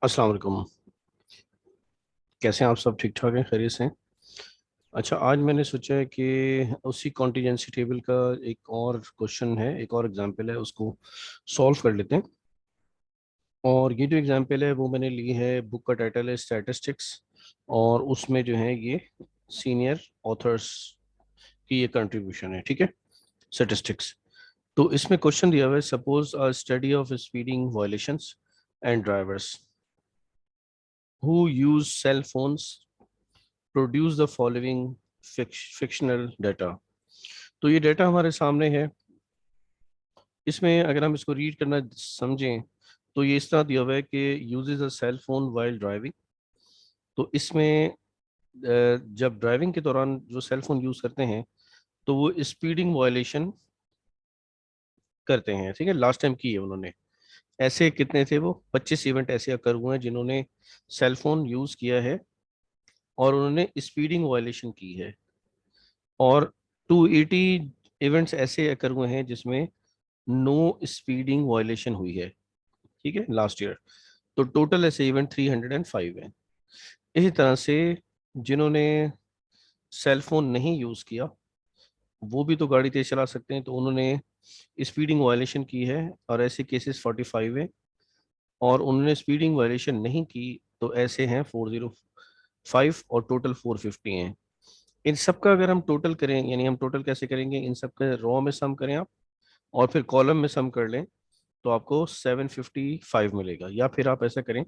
अस्सलाम वालेकुम। कैसे हैं आप? सब ठीक ठाक हैं? खैरियत से हैं? अच्छा, आज मैंने सोचा है कि उसी कॉन्टीजेंसी टेबल का एक और क्वेश्चन है, एक और एग्जांपल है, उसको सॉल्व कर लेते हैं। और ये जो एग्जांपल है वो मैंने ली है, बुक का टाइटल है स्टैटिस्टिक्स, और उसमें जो है ये सीनियर ऑथर्स की ये कंट्रीब्यूशन है। ठीक है, स्टैटिस्टिक्स। तो इसमें क्वेश्चन दिया हुआ है, suppose a study of speeding violations and drivers who use cell phones produce the following fictional data. तो ये डाटा हमारे सामने है। इसमें अगर हम इसको रीड करना समझें तो ये इस तरह दिया हुआ है कि uses a cell phone while driving. तो इसमें जब ड्राइविंग के दौरान जो सेल फोन यूज करते हैं तो वो स्पीडिंग वायलेशन करते हैं। ठीक है, लास्ट टाइम की है उन्होंने। ऐसे कितने थे? वो 25 इवेंट ऐसे अकर हुए हैं जिन्होंने सेल फोन यूज किया है और उन्होंने स्पीडिंग वायलेशन की है। और 280 इवेंट्स ऐसे अकर हुए हैं जिसमें नो स्पीडिंग वायलेशन हुई है। ठीक है, लास्ट ईयर। तो टोटल ऐसे इवेंट 305 है। इसी तरह से जिन्होंने सेल फोन नहीं यूज किया वो भी तो गाड़ी तेज चला सकते हैं, तो उन्होंने स्पीडिंग वायलेशन की है और ऐसे केसेस 45 है। और उन्होंने स्पीडिंग वायलेशन नहीं की तो ऐसे हैं 405, और टोटल 450 हैं। इन सब का अगर हम टोटल करें, यानी हम टोटल कैसे करेंगे, इन सब का रॉ में सम करें आप और फिर कॉलम में सम कर लें तो आपको 755 मिलेगा। या फिर आप ऐसा करें,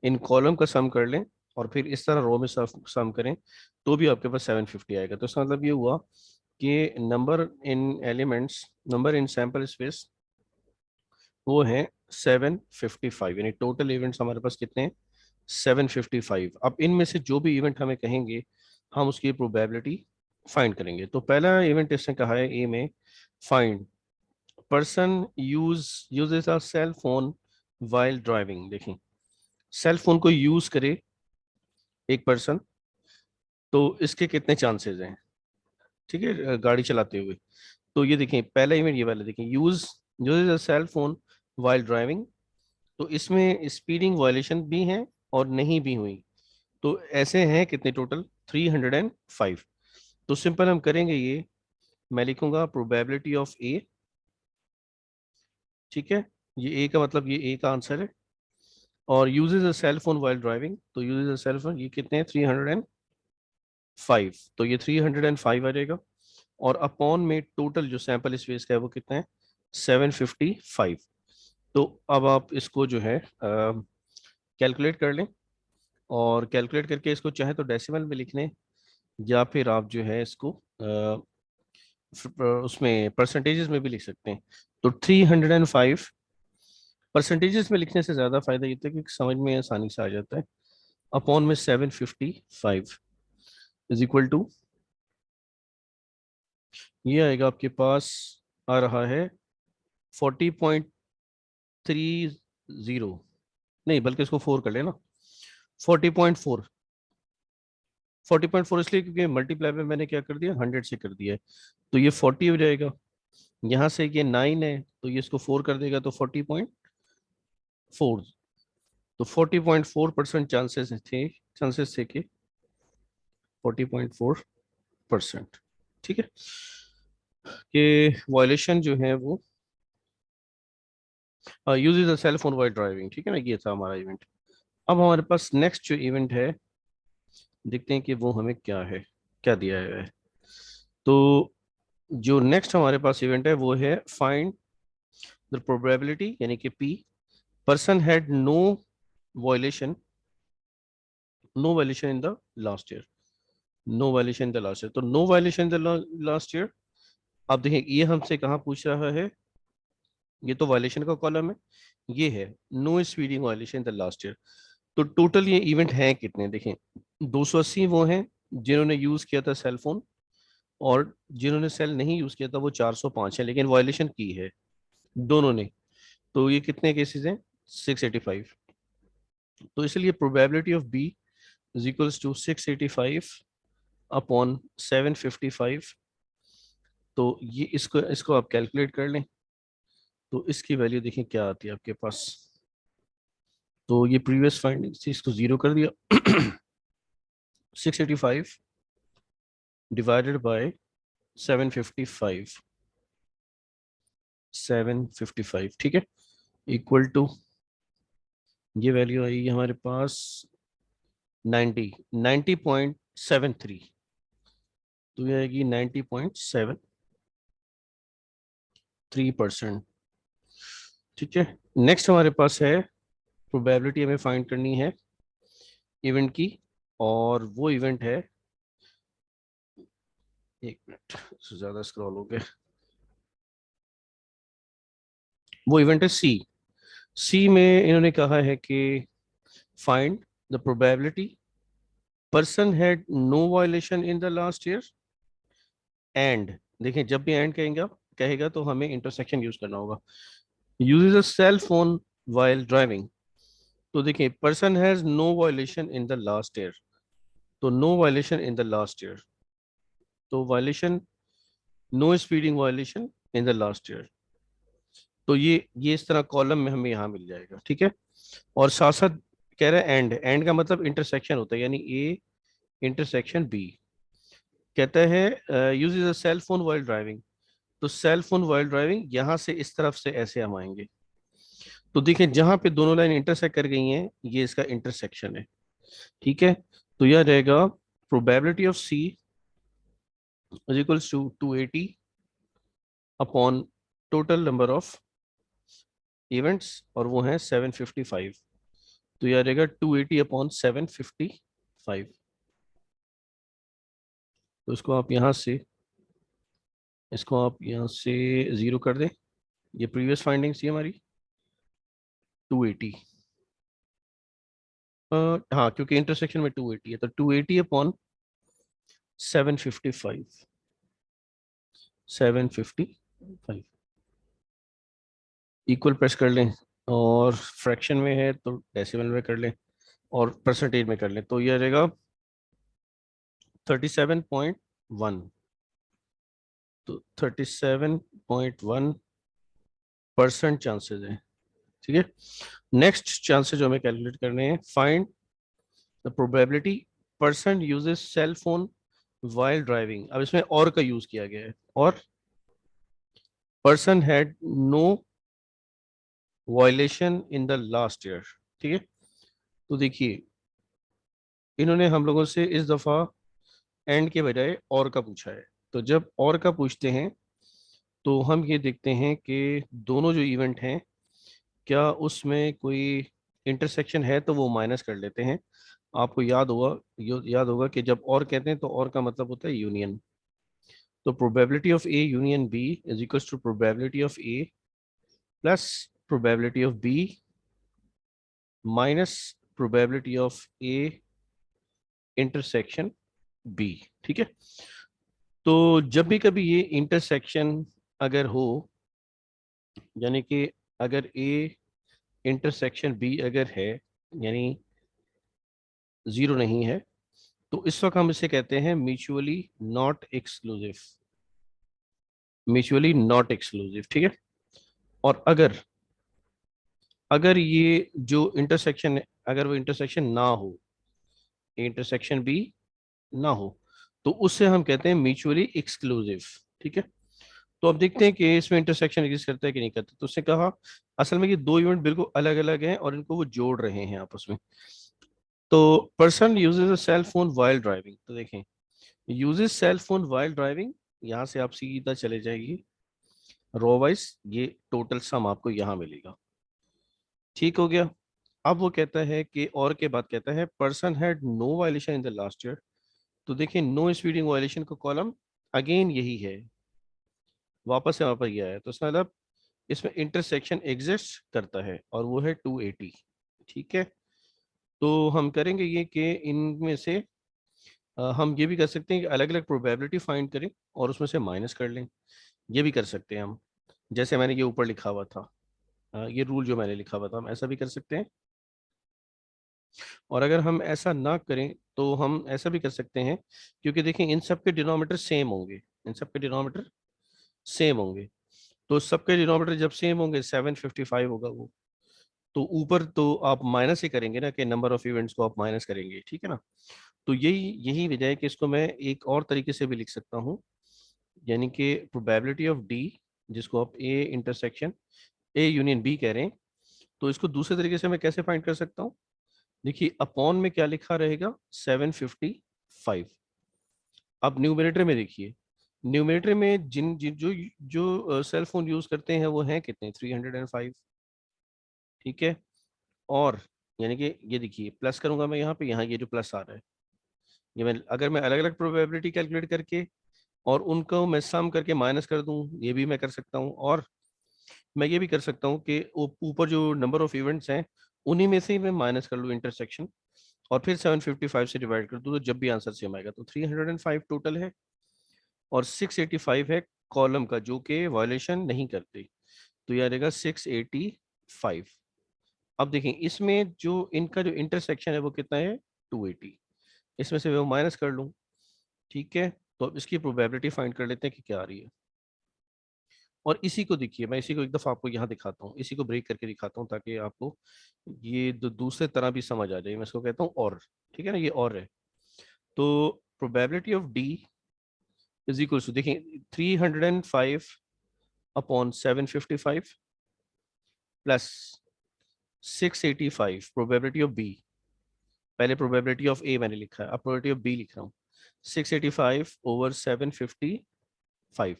इन कॉलम का सम कर लें और फिर इस तरह रो में सम करें तो भी आपके पास 750 आएगा। तो इसका मतलब ये हुआ कि number in elements, number in sample space वो है 755, यानी टोटल इवेंट्स हमारे पास कितने हैं? 755। अब इनमें से जो भी इवेंट हमें कहेंगे हम उसकी प्रोबेबिलिटी फाइंड करेंगे। तो पहला इवेंट इसने कहा है ए में, find person uses a cell phone while driving. देखें, सेल फोन को यूज करे एक पर्सन तो इसके कितने चांसेस हैं? ठीक है, गाड़ी चलाते हुए। तो ये देखें, पहला इवेंट ये वाला देखें, use uses a cell phone while driving. तो इसमें स्पीडिंग वायलेशन भी हैं और नहीं भी हुई। तो ऐसे हैं कितने टोटल? 305। तो सिंपल हम करेंगे ये, मैं लिखूंगा प्रोबेबिलिटी ऑफ ए। ठीक है, ये ए का मतलब ये ए का आंसर है। और uses a cell phone while driving, तो यूजेस अ सेल फोन ये कितने हैं? 305। तो ये 305 आ जाएगा। और अपॉन में टोटल जो सैंपल स्पेस का है वो कितना है? 755। तो अब आप इसको जो है कैलकुलेट कर लें, और कैलकुलेट करके इसको चाहे तो डेसिमल में लिख लें, या फिर आप जो है इसको उसमें परसेंटेजेस में भी लिख सकते हैं। तो 305 परसेंटेजेस में लिखने से ज़्यादा फायदा ये होता है कि समझ में आसानी से आ जाता है। अपॉन में 755 इज इक्वल टू, ये आएगा आपके पास, आ रहा है 40.30। नहीं, बल्कि इसको 4 कर लेना, 40.4। 40.4 इसलिए क्योंकि मल्टीप्लाई में मैंने क्या कर दिया, 100 से कर दिया है। तो ये 40 हो जाएगा। यहाँ से ये 9 है तो ये इसको 4 कर देगा तो 40.4। तो 40.4% चांसेस थे कि 40.4%। ठीक है, कि वायलेशन जो है वो uses a cell phone while driving. ठीक है ना, ये था हमारा इवेंट। अब हमारे पास नेक्स्ट जो इवेंट है, देखते हैं कि वो हमें क्या है, क्या दिया है। तो जो नेक्स्ट हमारे पास इवेंट है वो है फाइंड द प्रोबेबिलिटी, यानी कि P, person had violation no violation in the last year. No violation in the last year, तो no violation in the last year. अब देखिए ये हमसे कहाँ पूछ रहा है, ये तो वायलेशन का कॉलम है, ये है no speeding violation in the last year. तो टोटल ये इवेंट हैं कितने देखें, 280 वो हैं जिन्होंने यूज किया था सेल फोन, और जिन्होंने सेल नहीं यूज किया था वो 405 है, लेकिन वायलेशन की है दोनों ने। तो ये कितने केसेस हैं? 685। तो इसलिए probability of B is equals to 685 upon 755। तो ये इसको इसको आप कैलकुलेट कर लें तो इसकी वैल्यू देखें क्या आती है आपके पास। तो ये प्रीवियस फाइंडिंग थी, इसको जीरो कर दिया। 685 डिवाइडेड बाय 755, 755, ठीक है, इक्वल टू, ये वैल्यू आई हमारे पास 90, 90.73, तो ये आएगी 90.73%। ठीक है, नेक्स्ट हमारे पास है प्रोबेबिलिटी, हमें फाइंड करनी है इवेंट की, और वो इवेंट है, एक मिनट से ज्यादा स्क्रॉल हो गया, वो इवेंट है सी। सी में इन्होंने कहा है कि find the probability person had no violation in the last year and, देखिए जब भी एंड कहेंगे कहेगा तो हमें इंटरसेक्शन यूज करना होगा, uses a cell phone while driving. तो देखिए person has no violation in the last year, तो no violation in the last year, तो violation, no speeding violation in the last year, तो ये इस तरह कॉलम में हमें यहाँ मिल जाएगा। ठीक है, और साथ साथ कह रहा है एंड, एंड का मतलब इंटरसेक्शन होता है, यानी ए इंटरसेक्शन बी। कहता है uses a cell phone while driving, तो सेल फोन वाइल ड्राइविंग यहाँ से इस तरफ से ऐसे हम आएंगे, तो देखिए जहां पे दोनों लाइन इंटरसेक्ट कर गई हैं ये इसका इंटरसेक्शन है। ठीक है, तो यह रहेगा probability of C is equals to 280 upon total number of events, और वो है 755, तो यह रहेगा 280 अपॉन 755। तो इसको आप यहाँ से जीरो कर दें, ये प्रीवियस फाइंडिंग्स थी हमारी 280, हाँ क्योंकि इंटरसेक्शन में 280 है, तो 280 अपॉन 755, 755 इक्वल प्रेस कर लें, और फ्रैक्शन में है तो डेसिमल में कर लें, और परसेंटेज में कर लें, तो ये रहेगा 37.1, तो 37.1% चांसेस है। ठीक है, नेक्स्ट चांसेस जो हमें कैलकुलेट करने हैं, find the probability person uses cell phone while driving. अब इसमें और का यूज किया गया है, और person had no violation in the last year. ठीक है, तो देखिए इन्होंने हम लोगों से इस दफा एंड के बजाय और का पूछा है, तो जब और का पूछते हैं तो हम ये देखते हैं कि दोनों जो इवेंट हैं क्या उसमें कोई इंटरसेक्शन है, तो वो माइनस कर लेते हैं। आपको याद होगा कि जब और कहते हैं तो और का मतलब होता है यूनियन, तो probability of A union B is equal to probability of A plus probability of B minus probability of A intersection B. ठीक है, तो जब भी कभी ये इंटरसेक्शन अगर हो, यानी कि अगर ए इंटरसेक्शन बी अगर है, यानी जीरो नहीं है, तो इस वक्त हम इसे कहते हैं mutually not exclusive, mutually not exclusive. ठीक है, और अगर अगर ये जो इंटरसेक्शन है, अगर वो इंटरसेक्शन ना हो, इंटरसेक्शन बी ना हो, तो उससे हम कहते हैं म्यूचुअली एक्सक्लूसिव। ठीक है, तो अब देखते हैं कि इसमें इंटरसेक्शन एग्जिस्ट करता है कि नहीं करता। तो उसने कहा असल में ये दो इवेंट बिल्कुल अलग अलग हैं और इनको वो जोड़ रहे हैं आपस में। तो person uses a cell phone while driving, तो देखें uses cell phone while driving, यहाँ से आप सीधा चले जाइए रो वाइज, ये टोटल सम आपको यहाँ मिलेगा। ठीक हो गया, अब वो कहता है कि और के बाद कहता है person had no violation in the last year, तो देखिए नो स्पीडिंग वायलेशन का कॉलम अगेन यही है, वापस से वापस गया है, तो इसका मतलब इसमें इंटरसेक्शन एग्जिस्ट करता है और वो है 280। ठीक है, तो हम करेंगे ये कि इनमें से हम ये भी कर सकते हैं कि अलग अलग प्रोबेबिलिटी फाइंड करें और उसमें से माइनस कर लें, ये भी कर सकते हैं हम, जैसे मैंने ये ऊपर लिखा हुआ था, ये रूल जो मैंने लिखा हुआ था हम ऐसा भी कर सकते हैं। और अगर हम ऐसा ना करें तो हम ऐसा भी कर सकते हैं, क्योंकि देखिए इन सब के डिनोमीटर सेम होंगे, इन सब के डिनोमीटर सेम होंगे, तो सबके डिनोमीटर जब सेम होंगे 755 होगा वो, तो ऊपर तो आप माइनस ही करेंगे ना, कि नंबर ऑफ इवेंट्स को आप माइनस करेंगे, ठीक है ना। तो यही यही वजह है कि इसको मैं एक और तरीके से भी लिख सकता हूँ, यानी कि प्रोबेबिलिटी ऑफ डी, जिसको आप A intersection A union B कह रहे हैं, तो इसको दूसरे तरीके से मैं कैसे फाइंड कर सकता हूँ। देखिए अपॉन में क्या लिखा रहेगा, 755। अब न्यूमरेटर में देखिए, न्यूमरेटर में जो जो सेल फोन यूज करते हैं वो हैं कितने, 305, ठीक है। और यानी कि ये देखिए प्लस करूंगा मैं यहाँ पे, यहाँ ये जो प्लस आ रहा है, ये मैं अगर मैं अलग अलग प्रोबेबिलिटी कैलकुलेट करके और उनको मैं सम करके माइनस कर दूं, ये भी मैं कर सकता हूँ। और मैं ये भी कर सकता हूँ कि ऊपर जो नंबर ऑफ इवेंट्स हैं उन्हीं में से ही मैं माइनस कर लूँ इंटरसेक्शन, और फिर 755 से डिवाइड कर दूँ, तो जब भी आंसर सेम आएगा। तो 305 टोटल है, और 685 है कॉलम का, जो कि वायलेशन नहीं करते, तो यह रहेगा 685। अब देखें इसमें जो इनका जो इंटरसेक्शन है वो कितना है, 280, इसमें से वो माइनस कर लूँ, ठीक है। तो अब इसकी प्रोबेबिलिटी फाइंड कर लेते हैं कि क्या आ रही है। और इसी को देखिए, मैं इसी को एक दफ़ा आपको यहाँ दिखाता हूँ, इसी को ब्रेक करके दिखाता हूँ, ताकि आपको ये दूसरे तरह भी समझ आ जाए। मैं इसको कहता हूँ और, ठीक है ना, ये और है। तो probability of D is equal to, देखिए 305 upon 755 plus 685 probability of B. पहले प्रोबेबिलिटी ऑफ ए मैंने लिखा है, अब प्रोबेबिलिटी ऑफ बी लिख रहा हूँ। 685 ओवर 755,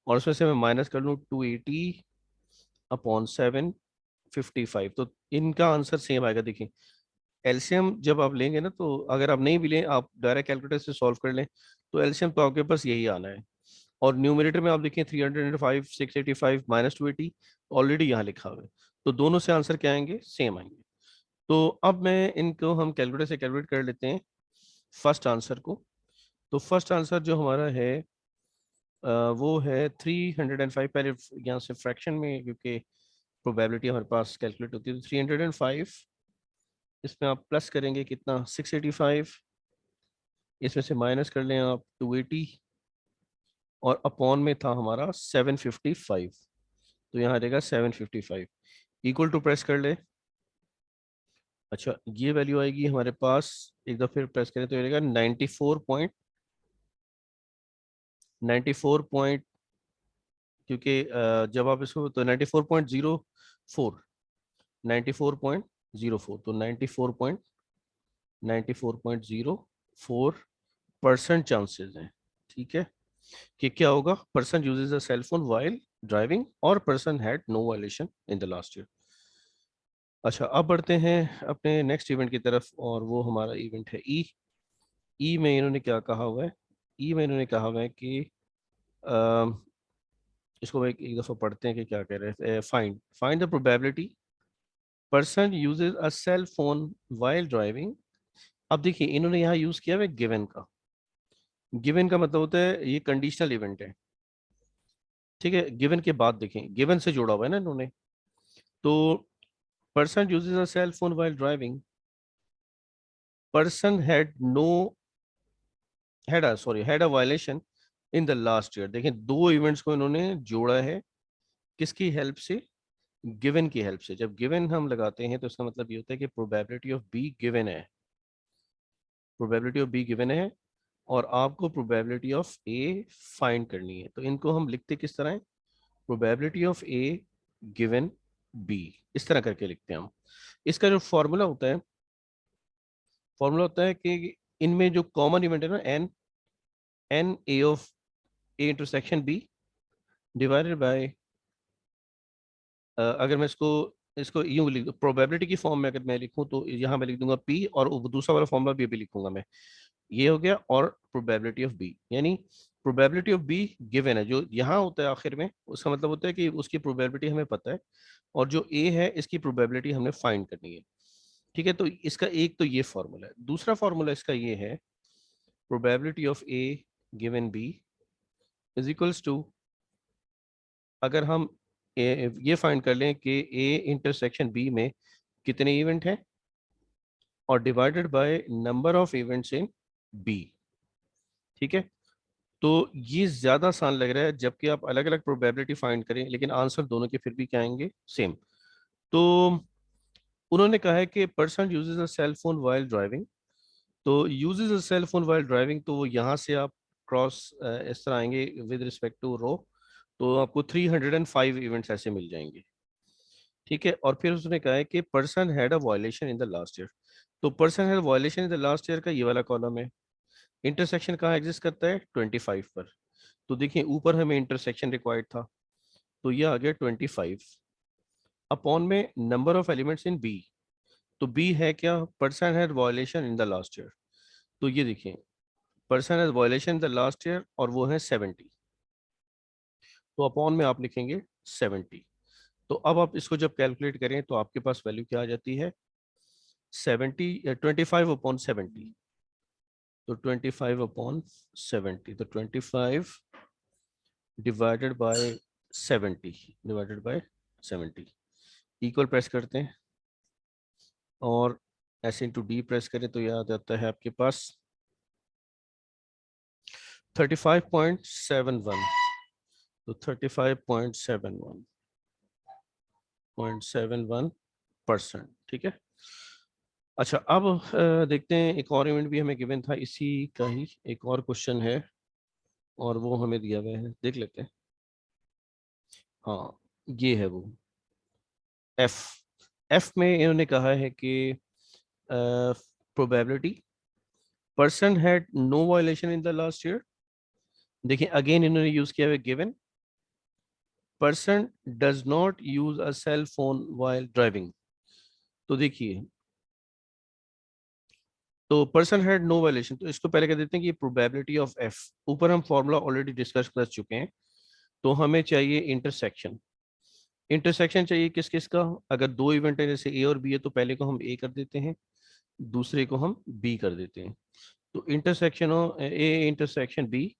और उसमें से मैं माइनस कर लूँ 280 अपॉन 755, तो इनका आंसर सेम आएगा। देखिए एलसीएम जब आप लेंगे ना, तो अगर आप नहीं भी लें, आप डायरेक्ट कैलकुलेटर से सॉल्व कर लें, तो एलसीएम तो आपके पास यही आना है। और न्यूमरेटर में आप देखिए 305, 685 माइनस 280 ऑलरेडी यहाँ लिखा हुआ है, तो दोनों से आंसर क्या आएंगे, सेम आएंगे। तो अब मैं इनको हम कैलकुलेटर से कैलकुलेट कर लेते हैं फर्स्ट आंसर को। तो फर्स्ट आंसर जो हमारा है वो है 305। पहले यहाँ से फ्रैक्शन में, क्योंकि प्रोबेबिलिटी हमारे पास कैलकुलेट होती है, तो 305, इसमें आप प्लस करेंगे कितना, 685, इसमें से माइनस कर लें आप 280, और अपॉन में था हमारा 755, तो यहाँ रहेगा 755 इक्वल टू, प्रेस कर ले। अच्छा ये वैल्यू आएगी हमारे पास, एक दफा फिर प्रेस करें तो ये रहेगा 94 पॉइंट, क्योंकि जब आप इसको, तो 94.04, 94.04, तो 94.04% चांसेस हैं, ठीक है, कि क्या होगा, person uses a cell phone while driving, और person had no violation in the last year. अच्छा अब बढ़ते हैं अपने नेक्स्ट इवेंट की तरफ, और वो हमारा इवेंट है ई। ई में इन्होंने क्या कहा हुआ है, ई में इन्होंने कहा हुआ है कि अम, इसको एक दफ़ा पढ़ते हैं कि क्या कह रहे हैं। Find find the probability person uses a cell phone while driving. अब देखिए इन्होंने यहाँ यूज किया है गिवन का। गिवन का मतलब होता है ये कंडीशनल इवेंट है, ठीक है। गिवन के बाद देखें, गिवन से जोड़ा हुआ है ना इन्होंने। तो person uses a cell phone while driving, person had no had a violation in the last year. देखें दो इवेंट्स को इन्होंने जोड़ा है, किसकी हेल्प से, गिवन की हेल्प से। जब गिवन हम लगाते हैं तो इसका मतलब ये होता है कि प्रोबेबिलिटी ऑफ बी गिवन है, प्रोबेबिलिटी ऑफ बी गिवन है, और आपको प्रोबेबिलिटी ऑफ ए फाइंड करनी है। तो इनको हम लिखते किस तरह है, probability of A given B, इस तरह करके लिखते हैं हम। इसका जो फॉर्मूला होता है कि इनमें जो कॉमन इवेंट है ना, n n A of A intersection B divided by, अगर मैं इसको इसको यूं लिख, प्रोबेबिलिटी की फॉर्म में अगर मैं लिखूं, तो यहाँ मैं लिख दूंगा पी, और वो दूसरा वाला फॉर्मूला भी लिखूंगा मैं, ये हो गया, और प्रोबेबिलिटी ऑफ बी, यानी प्रोबेबिलिटी ऑफ बी गिवन है, जो यहाँ होता है आखिर में, उसका मतलब होता है कि उसकी प्रोबेबिलिटी हमें पता है, और जो ए है इसकी प्रोबेबिलिटी हमने फाइंड करनी है, ठीक है। तो इसका एक तो ये फॉर्मूला है। दूसरा फॉर्मूला इसका ये है, probability of A given B is equals to, अगर हम ये फाइंड कर लें कि ए इंटरसेक्शन बी में कितने इवेंट हैं, और divided by number of events in B, ठीक है। तो ये ज्यादा आसान लग रहा है, जबकि आप अलग अलग प्रोबेबिलिटी फाइंड करें, लेकिन आंसर दोनों के फिर भी क्या आएंगे, सेम। तो उन्होंने कहा है कि person uses a cell phone while driving, तो uses a cell phone while driving, तो वो यहाँ से आप क्रॉस इस तरह आएंगे विद रिस्पेक्ट टू रो, तो आपको 305 इवेंट्स ऐसे मिल जाएंगे, ठीक है। और फिर उसने कहा है कि person had a violation in the last year, तो person had violation in the last year का ये वाला कॉलम है। इंटरसेक्शन कहाँ एग्जिस्ट करता है? 25 पर। तो देखिए ऊपर हमें इंटरसेक्शन रिक्वायर्ड था, तो ये आ गया 25 अपॉन में number of elements in B. तो बी है क्या? Person had violation in the last year. तो ये देखिए person has violation in the last year और वो है 70, तो अपॉन में आप लिखेंगे 70। तो अब आप इसको जब कैलकुलेट करें तो आपके पास वैल्यू क्या आ जाती है? 70, 25 अपॉन 70, तो 25 अपॉन 70, तो 25 divided by 70, divided by 70 equal press करते हैं और ऐसे इंटू डी प्रेस करें तो यह आ जाता है आपके पास 35.71, तो 35.71.71%, ठीक है। अच्छा अब देखते हैं एक और इवेंट भी हमें गिवन था, इसी का ही एक और क्वेश्चन है और वो हमें दिया हुआ है, देख लेते हैं। हाँ ये है वो एफ। एफ में इन्होंने कहा है कि probability person had no violation in the last year. देखिए अगेन इन्होंने यूज किया है given person does not use a cell phone while driving. तो देखिए तो पर्सन हैड नो वायलेशन, तो इसको पहले कह देते हैं कि ये प्रोबेबिलिटी ऑफ एफ। ऊपर हम फॉर्मूला ऑलरेडी डिस्कस कर चुके हैं, तो हमें चाहिए इंटरसेक्शन। इंटरसेक्शन चाहिए किस किस का? अगर दो इवेंट है जैसे ए और बी है तो पहले को हम ए कर देते हैं, दूसरे को हम बी कर देते हैं। तो intersection of A intersection B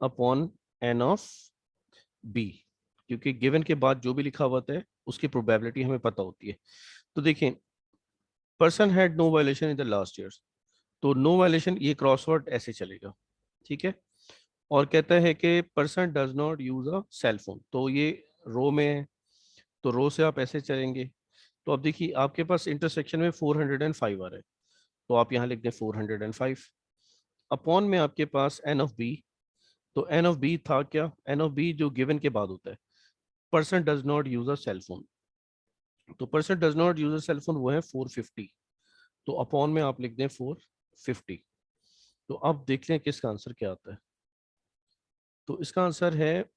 upon n of B, क्योंकि गिवन के बाद जो भी लिखा हुआ है उसकी प्रोबेबिलिटी हमें पता होती है। तो देखें person had no violation in the last year, तो नो वायलेशन ये क्रॉसवर्ड ऐसे चलेगा, ठीक है। और कहता है कि person does not use a cell phone, तो ये रो में है, तो रो से आप ऐसे चलेंगे। तो अब देखिए आपके पास इंटरसेक्शन में 405 आ रहा है, तो आप यहाँ लिख दें 405 अपॉन में आपके पास एन ऑफ बी। तो एन ऑफ बी था क्या? एन ऑफ बी जो गिवन के बाद होता है, person does not use a cell phone, तो person does not use a cell phone वो है 450, तो अपॉन में आप लिख दें 450। तो अब देख लें किसका आंसर क्या आता है। तो इसका आंसर है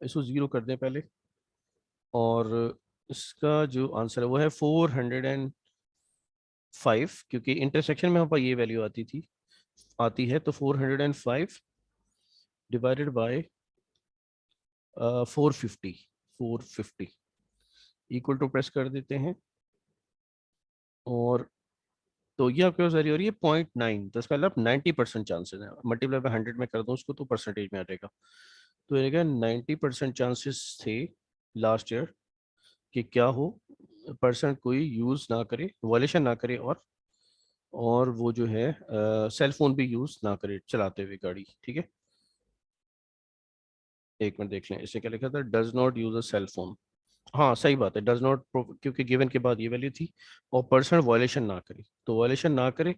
इसको जीरो कर दें पहले, और इसका जो आंसर है वो है 405, क्योंकि इंटरसेक्शन में हमारे पास ये वैल्यू आती है, तो 405 divided by 450 equal to press कर देते हैं। और तो ये आपके पास वैल्यू हो रही है 0.9, तो इसका मतलब 90% चांसेस है। मल्टीप्लाई बाय 100 में कर दूं उसको तो परसेंटेज में आ जाएगा, तो ये 90% चांसेस थे लास्ट ईयर कि क्या हो, पर्सन कोई यूज ना करे, वायलेशन ना करे, और वो जो है सेल फोन भी यूज ना करे चलाते हुए गाड़ी, ठीक है। एक मिनट देख लें इसे क्या लिखा था, does not use a cell phone. हाँ सही बात है, डज नॉट, क्योंकि गिवन के बाद ये वैल्यू थी, और पर्सन वायलेशन ना करे, तो वायलेशन ना करे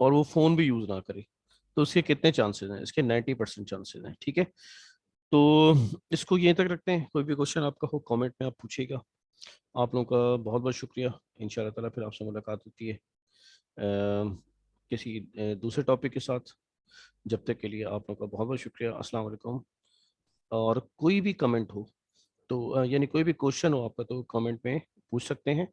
और वो फोन भी यूज ना करे, तो उसके कितने चांसेस हैं? इसके 90% चांसेस हैं, ठीक है। तो इसको यहीं तक रखते हैं, कोई भी क्वेश्चन आपका हो कमेंट में आप पूछिएगा। आप लोगों का बहुत बहुत शुक्रिया, इंशाल्लाह ताला फिर आपसे मुलाकात होती है किसी दूसरे टॉपिक के साथ। जब तक के लिए आप लोगों का बहुत बहुत शुक्रिया, अस्सलाम वालेकुम। और कोई भी कमेंट हो तो यानी कोई भी क्वेश्चन हो आपका तो कमेंट में पूछ सकते हैं।